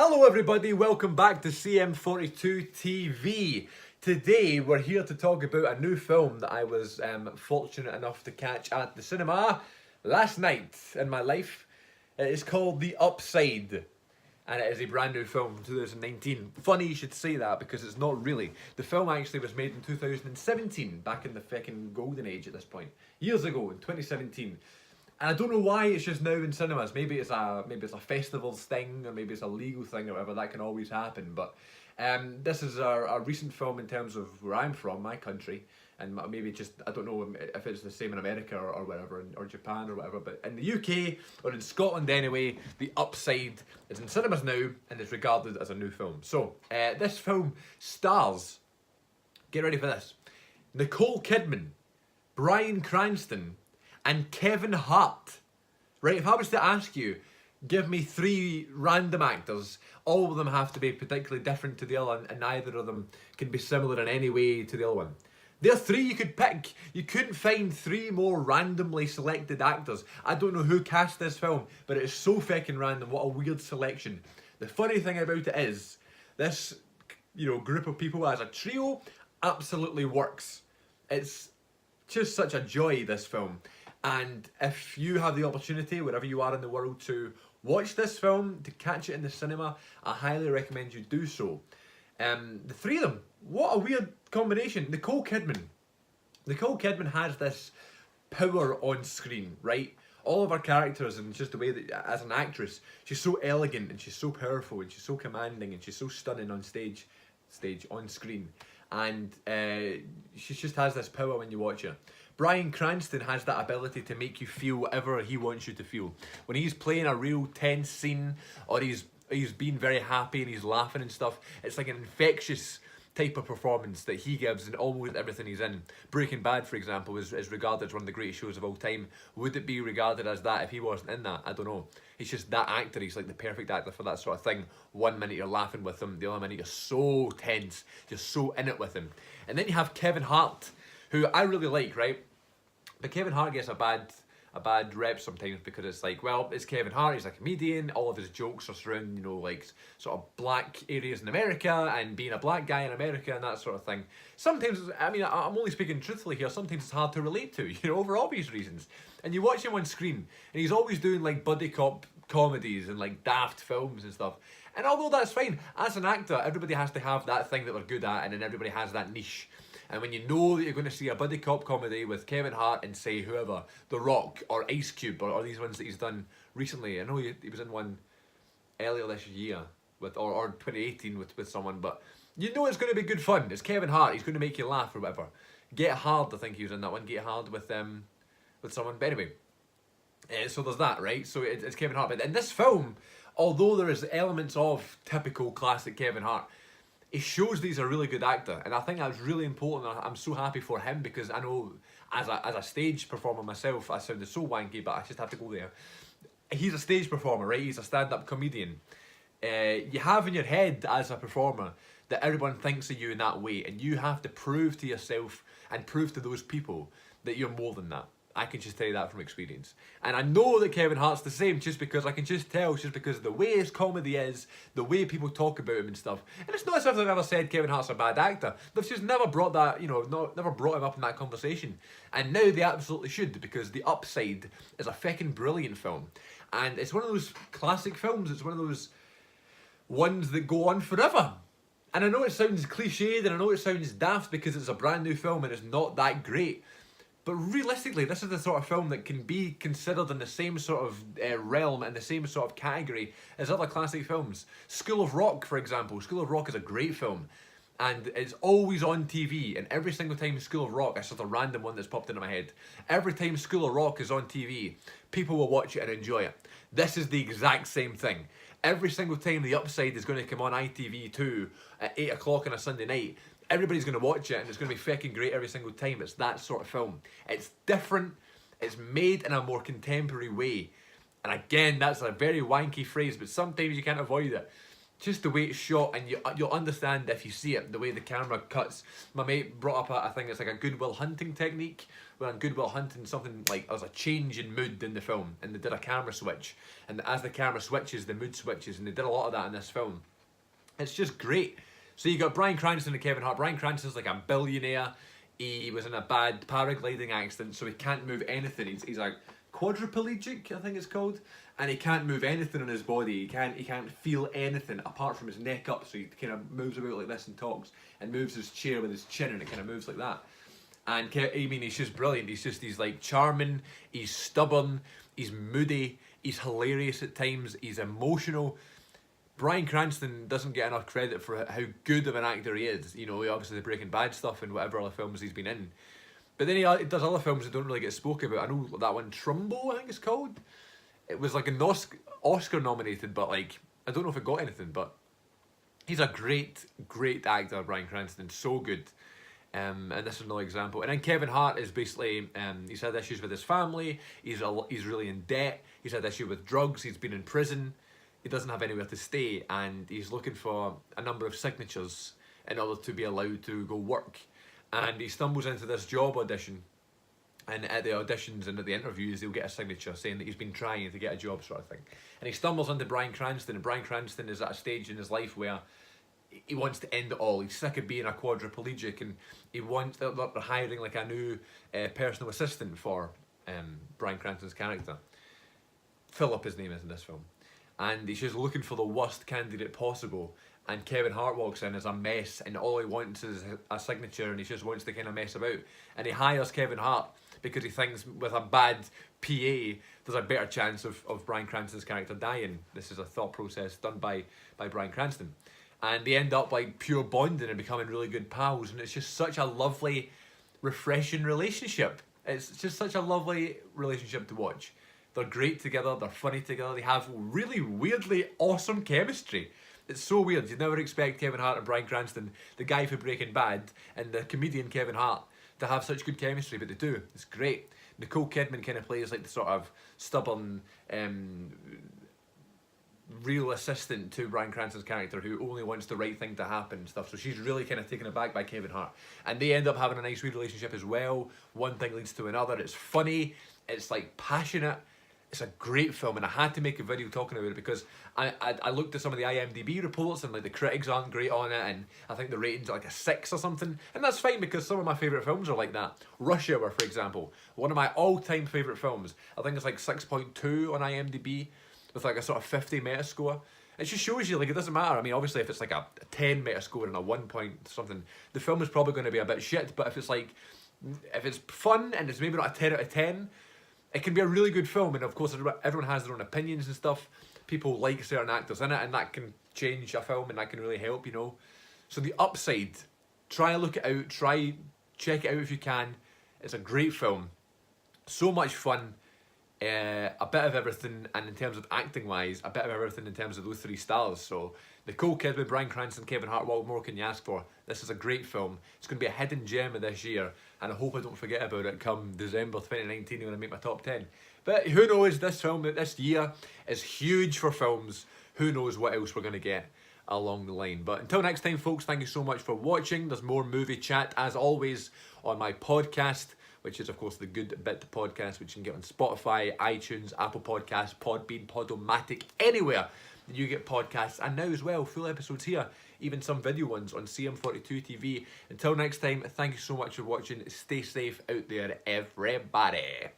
Hello everybody, welcome back to CM42 TV. Today we're here to talk about a new film that I was fortunate enough to catch at the cinema last night in my life. It is called The Upside and it is a brand new film from 2019. Funny you should say that because it's not really. The film actually was made in 2017, back in the fucking golden age at this point. Years ago, in 2017. And I don't know why it's just now in cinemas. Maybe it's a festivals thing, or maybe it's a legal thing, or whatever. That can always happen. But this is a recent film in terms of where I'm from, my country, and maybe just I don't know if it's the same in America or whatever, or Japan or whatever. But in the UK or in Scotland anyway, The Upside is in cinemas now and is regarded as a new film. So this film stars. Get ready for this: Nicole Kidman, Bryan Cranston, and Kevin Hart. Right, if I was to ask you, give me three random actors, all of them have to be particularly different to the other, and neither of them can be similar in any way to the other one. There are three you could pick. You couldn't find three more randomly selected actors. I don't know who cast this film, but it is so fucking random. What a weird selection. The funny thing about it is, this group of people as a trio absolutely works. It's just such a joy, this film. And if you have the opportunity, wherever you are in the world, to watch this film, to catch it in the cinema, I highly recommend you do so. The three of them, what a weird combination. Nicole Kidman. Nicole Kidman has this power on screen, right? All of her characters and just the way that, as an actress, she's so elegant and she's so powerful and she's so commanding and she's so stunning on on screen. And she just has this power when you watch her. Bryan Cranston has that ability to make you feel whatever he wants you to feel. When he's playing a real tense scene, or he's being very happy and he's laughing and stuff, it's like an infectious type of performance that he gives in almost everything he's in. Breaking Bad, for example, is regarded as one of the greatest shows of all time. Would it be regarded as that if he wasn't in that? I don't know. He's just that actor. He's like the perfect actor for that sort of thing. One minute you're laughing with him, the other minute you're so tense, just so in it with him. And then you have Kevin Hart, who I really like, right? But Kevin Hart gets a bad rep sometimes because it's like, well, it's Kevin Hart, he's a comedian, all of his jokes are surrounding, like sort of black areas in America and being a black guy in America and that sort of thing. Sometimes, I mean, I'm only speaking truthfully here, sometimes it's hard to relate to, for obvious reasons. And you watch him on screen and he's always doing like buddy cop comedies and like daft films and stuff. And although that's fine, as an actor, everybody has to have that thing that they're good at, and then everybody has that niche. And when you know that you're going to see a buddy cop comedy with Kevin Hart and say whoever, The Rock or Ice Cube or these ones that he's done recently. I know he was in one earlier this year or 2018 with someone, but you know it's going to be good fun. It's Kevin Hart. He's going to make you laugh or whatever. Get Hard, I think he was in that one. Get Hard with someone. But anyway, so there's that, right? So it's Kevin Hart. But in this film, although there is elements of typical classic Kevin Hart, he shows that he's a really good actor, and I think that's really important. I'm so happy for him because I know as a stage performer myself, I sounded so wanky, but I just have to go there. He's a stage performer, right? He's a stand-up comedian. You have in your head as a performer that everyone thinks of you in that way, and you have to prove to yourself and prove to those people that you're more than that. I can just tell you that from experience. And I know that Kevin Hart's the same just because I can just tell, just because of the way his comedy is, the way people talk about him and stuff. And it's not as if I've ever said Kevin Hart's a bad actor. They've just never brought that, never brought him up in that conversation. And now they absolutely should, because The Upside is a fucking brilliant film. And it's one of those classic films. It's one of those ones that go on forever. And I know it sounds cliched and I know it sounds daft because it's a brand new film and it's not that great. But realistically, this is the sort of film that can be considered in the same sort of realm and the same sort of category as other classic films. School of Rock, for example. School of Rock is a great film. And it's always on TV. And every single time School of Rock, it's just a random one that's popped into my head. Every time School of Rock is on TV, people will watch it and enjoy it. This is the exact same thing. Every single time The Upside is going to come on ITV2 at 8 o'clock on a Sunday night, everybody's going to watch it and it's going to be fucking great every single time. It's that sort of film. It's different. It's made in a more contemporary way. And again, that's a very wanky phrase, but sometimes you can't avoid it. just the way it's shot, and you'll understand if you see it, the way the camera cuts. My mate brought up I think it's like a Good Will Hunting technique, where in Good Will Hunting something like there's a change in mood in the film, and they did a camera switch, and as the camera switches, the mood switches, and they did a lot of that in this film. It's just great. So you got Bryan Cranston and Kevin Hart. Bryan Cranston's like a billionaire. He was in a bad paragliding accident, so he can't move anything. He's like quadriplegic, I think it's called, and he can't move anything on his body. He can't feel anything apart from his neck up. So he kind of moves about like this and talks, and moves his chair with his chin, and it kind of moves like that. And I mean, he's just brilliant. He's like charming. He's stubborn. He's moody. He's hilarious at times. He's emotional. Bryan Cranston doesn't get enough credit for how good of an actor he is. You know, obviously the Breaking Bad stuff and whatever other films he's been in. But then he does other films that don't really get spoken about. I know that one, Trumbo, I think it's called. It was like an Oscar nominated, but like, I don't know if it got anything, but he's a great, great actor, Bryan Cranston. So good. And this is another example. And then Kevin Hart is basically, he's had issues with his family. He's really in debt. He's had issue with drugs. He's been in prison. He doesn't have anywhere to stay, and he's looking for a number of signatures in order to be allowed to go work. And he stumbles into this job audition, and at the auditions and at the interviews he'll get a signature saying that he's been trying to get a job, sort of thing. And he stumbles into Bryan Cranston, and Bryan Cranston is at a stage in his life where he wants to end it all. He's sick of being a quadriplegic, and he wants, they're hiring like a new personal assistant for Bryan Cranston's character. Philip, his name is in this film. And he's just looking for the worst candidate possible, and Kevin Hart walks in as a mess, and all he wants is a signature, and he just wants to kind of mess about. And he hires Kevin Hart because he thinks with a bad PA there's a better chance of Bryan Cranston's character dying. This is a thought process done by Bryan Cranston. And they end up like pure bonding and becoming really good pals, and it's just such a lovely, refreshing relationship. It's just such a lovely relationship to watch. They're great together, they're funny together, they have really weirdly awesome chemistry. It's so weird, you'd never expect Kevin Hart and Bryan Cranston, the guy for Breaking Bad, and the comedian Kevin Hart, to have such good chemistry, but they do. It's great. Nicole Kidman kind of plays like the sort of stubborn, real assistant to Bryan Cranston's character who only wants the right thing to happen and stuff, so she's really kind of taken aback by Kevin Hart. And they end up having a nice weird relationship as well. One thing leads to another. It's funny, it's like passionate. It's a great film, and I had to make a video talking about it because I looked at some of the IMDb reports, and like the critics aren't great on it, and I think the ratings are like a 6 or something, and that's fine because some of my favourite films are like that. Rush Hour, for example, one of my all-time favourite films. I think it's like 6.2 on IMDb with like a sort of 50 Metascore. It just shows you, like, it doesn't matter. I mean, obviously if it's like a 10 Metascore and a 1 point something, the film is probably going to be a bit shit, but if it's fun and it's maybe not a 10 out of 10, it can be a really good film. And of course everyone has their own opinions and stuff. People like certain actors in it, and that can change a film, and that can really help, you know. So the upside, try and look it out, check it out if you can. It's a great film, so much fun, a bit of everything, and in terms of acting wise, a bit of everything in terms of those 3 stars. So Nicole Kidman, Bryan Cranston, Kevin Hart, what more can you ask for? This is a great film. It's going to be a hidden gem of this year, and I hope I don't forget about it come December 2019 when I make my top 10. But who knows, this film this year is huge for films. Who knows what else we're going to get along the line. But until next time, folks, thank you so much for watching. There's more movie chat, as always, on my podcast, which is, of course, the Good Bit podcast, which you can get on Spotify, iTunes, Apple Podcasts, Podbean, Podomatic, anywhere you get podcasts. And now as well, full episodes here, even some video ones on CM42 TV. Until next time, thank you so much for watching. Stay safe out there, everybody.